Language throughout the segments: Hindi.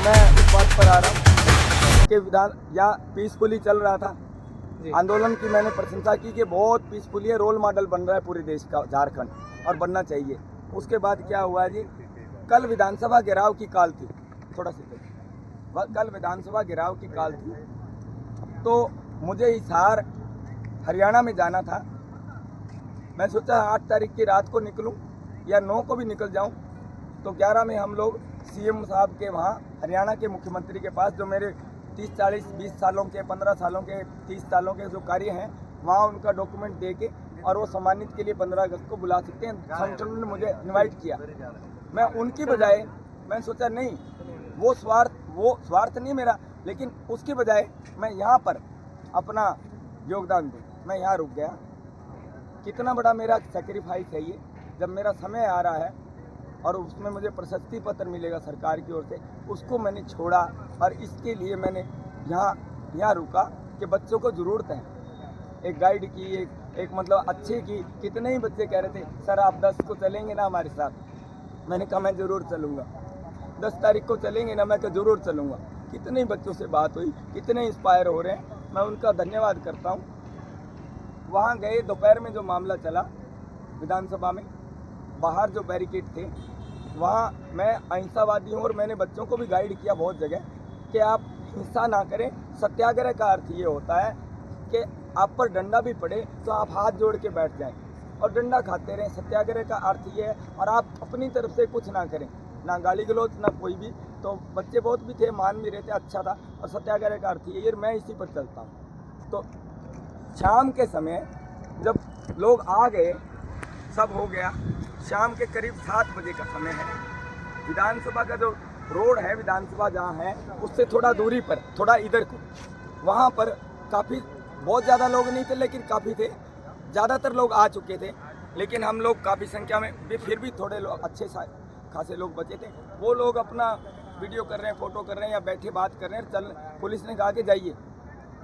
मैं इस बात पर आ रहा हूँ कि विधान यहाँ पीसफुली चल रहा था आंदोलन की। मैंने प्रशंसा की कि बहुत पीसफुली है, रोल मॉडल बन रहा है पूरे देश का झारखंड, और बनना चाहिए। उसके बाद क्या हुआ जी, कल विधानसभा घेराव की कॉल थी, थोड़ा सा कल विधानसभा घेराव की कॉल थी, तो मुझे हिसार हरियाणा में जाना था। मैं सोचा 8 तारीख की रात को निकलूं या 9 को भी निकल जाऊं, तो 11 में हम लोग सीएम साहब के वहाँ हरियाणा के मुख्यमंत्री के पास, जो मेरे 30, 40, 20 सालों के, 15 सालों के, 30 सालों के जो कार्य हैं, वहाँ उनका डॉक्यूमेंट दे के और वो सम्मानित के लिए 15 अगस्त को बुला सकते हैं। संगठन ने मुझे इनवाइट किया। मैं उनकी बजाय मैं सोचा नहीं, वो स्वार्थ नहीं मेरा, लेकिन उसकी बजाय मैं यहाँ पर अपना योगदान दूँ। मैं यहाँ रुक गया। कितना बड़ा मेरा सेक्रीफाइस है ये, जब मेरा समय आ रहा है और उसमें मुझे प्रशस्ति पत्र मिलेगा सरकार की ओर से, उसको मैंने छोड़ा। और इसके लिए मैंने यहाँ रुका कि बच्चों को ज़रूरत है एक गाइड की, एक मतलब अच्छे की। कितने ही बच्चे कह रहे थे सर आप 10 को चलेंगे ना हमारे साथ। मैंने कहा मैं ज़रूर चलूँगा। 10 तारीख को चलेंगे ना, मैं तो ज़रूर चलूँगा। कितने ही बच्चों से बात हुई, कितने इंस्पायर हो रहे हैं, मैं उनका धन्यवाद करता हूँ। वहाँ गए, दोपहर में जो मामला चला विधानसभा में, बाहर जो बैरिकेड थे, वहाँ मैं अहिंसावादी हूँ और मैंने बच्चों को भी गाइड किया बहुत जगह कि आप हिंसा ना करें। सत्याग्रह का अर्थ ये होता है कि आप पर डंडा भी पड़े तो आप हाथ जोड़ के बैठ जाएं और डंडा खाते रहें। सत्याग्रह का अर्थ ये है, और आप अपनी तरफ से कुछ ना करें, ना गाली गलौज, ना कोई भी। तो बच्चे बहुत भी थे, मान भी रहे थे, अच्छा था। और सत्याग्रह का अर्थ ये, मैं इसी पर चलता हूँ। तो शाम के समय जब लोग आ गए, सब हो गया, शाम के करीब 7 बजे का समय है। विधानसभा का जो रोड है, विधानसभा जहाँ है उससे थोड़ा दूरी पर, थोड़ा इधर को, वहाँ पर काफ़ी, बहुत ज़्यादा लोग नहीं थे लेकिन काफ़ी थे। ज़्यादातर लोग आ चुके थे, लेकिन हम लोग काफ़ी संख्या में भी, फिर भी थोड़े लोग, अच्छे खासे लोग बचे थे। वो लोग अपना वीडियो कर रहे हैं, फ़ोटो कर रहे हैं या बैठे बात कर रहे हैं। चल, पुलिस ने कहा कि जाइए,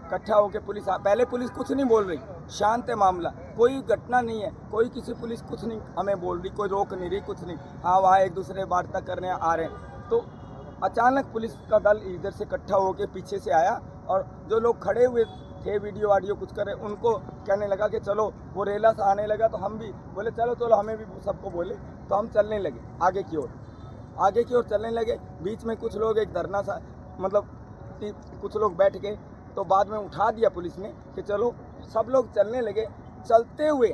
इकट्ठा होकर पुलिस पहले पुलिस कुछ नहीं बोल रही, शांत है मामला, कोई घटना नहीं है, कोई किसी पुलिस कुछ नहीं हमें बोल रही, कोई रोक नहीं रही, कुछ नहीं। हाँ, वहाँ एक दूसरे वार्ता कर रहे हैं, आ रहे हैं। तो अचानक पुलिस का दल इधर से इकट्ठा होकर पीछे से आया, और जो लोग खड़े हुए थे वीडियो वाडियो कुछ कर रहे, उनको कहने लगा कि चलो। वो रेला से आने लगा, तो हम भी बोले चलो चलो, हमें भी सबको बोले, तो हम चलने लगे आगे की ओर चलने लगे। बीच में कुछ लोग एक धरना सा, मतलब कुछ लोग बैठ गए, तो बाद में उठा दिया पुलिस ने कि चलो। सब लोग चलने लगे। चलते हुए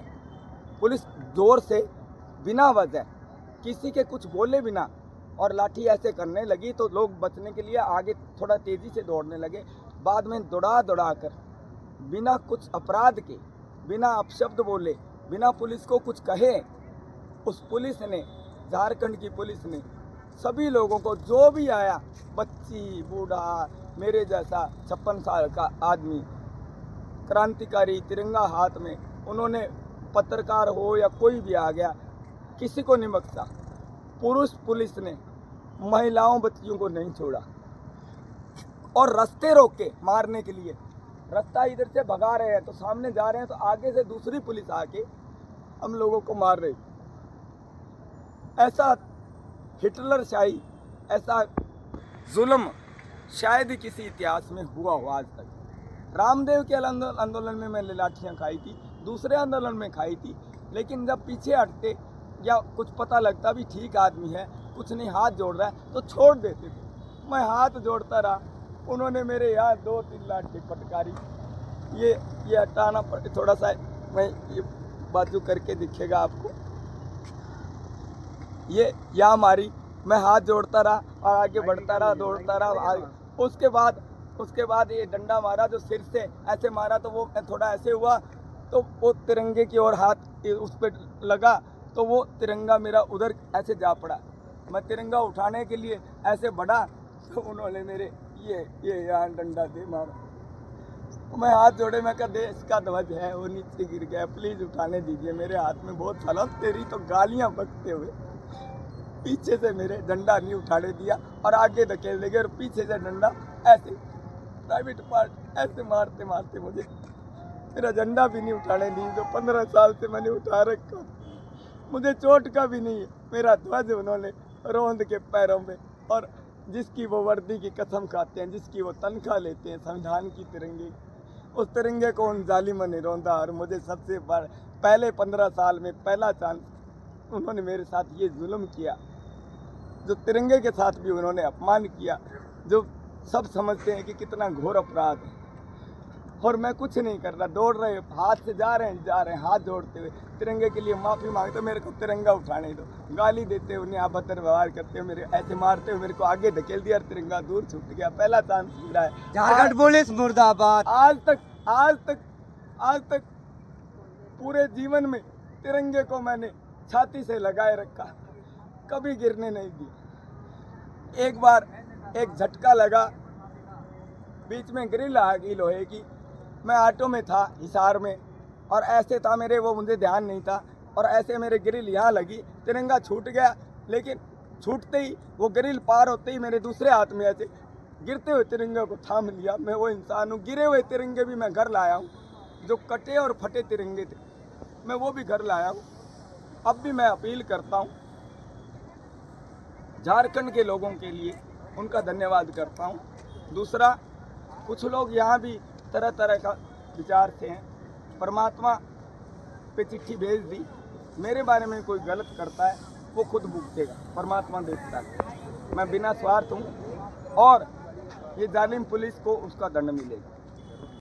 पुलिस जोर से, बिना वजह, किसी के कुछ बोले बिना, और लाठी ऐसे करने लगी, तो लोग बचने के लिए आगे थोड़ा तेज़ी से दौड़ने लगे। बाद में दौड़ा कर, बिना कुछ अपराध के, बिना अपशब्द बोले, बिना पुलिस को कुछ कहे, उस पुलिस ने, झारखंड की पुलिस ने, सभी लोगों को, जो भी आया, बच्ची, बूढ़ा, मेरे जैसा 56 साल का आदमी, क्रांतिकारी, तिरंगा हाथ में, उन्होंने, पत्रकार हो या कोई भी आ गया, किसी को नहीं बख्शा। पुरुष पुलिस ने महिलाओं, बच्चियों को नहीं छोड़ा, और रास्ते रोके मारने के लिए। रास्ता इधर से भगा रहे हैं तो सामने जा रहे हैं, तो आगे से दूसरी पुलिस आके हम लोगों को मार रही। ऐसा हिटलर शाही, ऐसा जुल्म शायद ही किसी इतिहास में हुआ हो आज तक। रामदेव के आंदोलन में मैंने लाठियाँ खाई थी, दूसरे आंदोलन में खाई थी, लेकिन जब पीछे हटते या कुछ पता लगता भी ठीक आदमी है, कुछ नहीं, हाथ जोड़ रहा है, तो छोड़ देते थे। मैं हाथ जोड़ता रहा, उन्होंने मेरे यहाँ 2-3 लाठी फटकारी। ये हटाना पड़े थोड़ा सा, मैं ये बाजू करके दिखेगा आपको। ये यहाँ मारी, मैं हाथ जोड़ता रहा और आगे बढ़ता रहा, दौड़ता रहा। उसके बाद ये डंडा मारा, जो सिर से ऐसे मारा, तो वो थोड़ा ऐसे हुआ, तो वो तिरंगे की ओर हाथ उस पर लगा, तो वो तिरंगा मेरा उधर ऐसे जा पड़ा। मैं तिरंगा उठाने के लिए ऐसे बढ़ा, तो उन्होंने मेरे ये यहाँ डंडा दे मारा। मैं हाथ जोड़े, मैं कहा देश का ध्वज है, वो नीचे गिर गया, प्लीज़ उठाने दीजिए। मेरे हाथ में बहुत साला, तेरी तो गालियाँ बकते हुए पीछे से मेरे डंडा नहीं उठाने दिया और आगे धकेल देंगे, और पीछे से डंडा ऐसे प्राइवेट पार्ट ऐसे मारते मारते मुझे मेरा झंडा भी नहीं उठाने दी, जो 15 साल से मैंने उठा रखा। मुझे चोट का भी नहीं है, मेरा ध्वज उन्होंने रौंद के पैरों में, और जिसकी वो वर्दी की कसम खाते हैं, जिसकी वो तनख्वाह लेते हैं संविधान की तिरंगे, उस तिरंगे को उन जालिमों ने रौंदा। और मुझे सबसे बड़ा पहले 15 साल में पहला चांस उन्होंने मेरे साथ ये जुल्म किया, जो तिरंगे के साथ भी उन्होंने अपमान किया, जो सब समझते हैं कि कितना घोर अपराध है। और मैं कुछ नहीं कर रहा, दौड़ रहे हाथ से जा रहे हैं हाथ जोड़ते हुए तिरंगे के लिए माफ़ी मांगते हो, मेरे को तिरंगा उठाने दो, गाली देते हुए उन्हें अभद्र व्यवहार करते हो, मेरे ऐसे मारते हुए मेरे को आगे धकेल दिया, तिरंगा दूर छूट गया। पहला चांस मिला है। झारखंड पुलिस मुर्दाबाद। आज तक पूरे जीवन में तिरंगे को मैंने छाती से लगाए रखा, कभी गिरने नहीं दिया। एक बार एक झटका लगा, बीच में ग्रिल आ गई लोहे की, मैं ऑटो में था हिसार में, और ऐसे था मेरे, वो मुझे ध्यान नहीं था, और ऐसे मेरे ग्रिल यहाँ लगी, तिरंगा छूट गया। लेकिन छूटते ही वो ग्रिल पार होते ही मेरे दूसरे हाथ में ऐसे गिरते हुए तिरंगे को थाम लिया। मैं वो इंसान हूँ, गिरे हुए तिरंगे भी मैं घर लाया हूँ, जो कटे और फटे तिरंगे थे मैं वो भी घर लाया हूँ। अब भी मैं अपील करता हूँ झारखंड के लोगों के लिए, उनका धन्यवाद करता हूँ। दूसरा, कुछ लोग यहाँ भी तरह तरह का विचार से हैं, परमात्मा पे चिट्ठी भेज दी, मेरे बारे में कोई गलत करता है वो खुद भुगतेगा, परमात्मा देखता है। मैं बिना स्वार्थ हूँ और ये जालिम पुलिस को उसका दंड मिलेगा।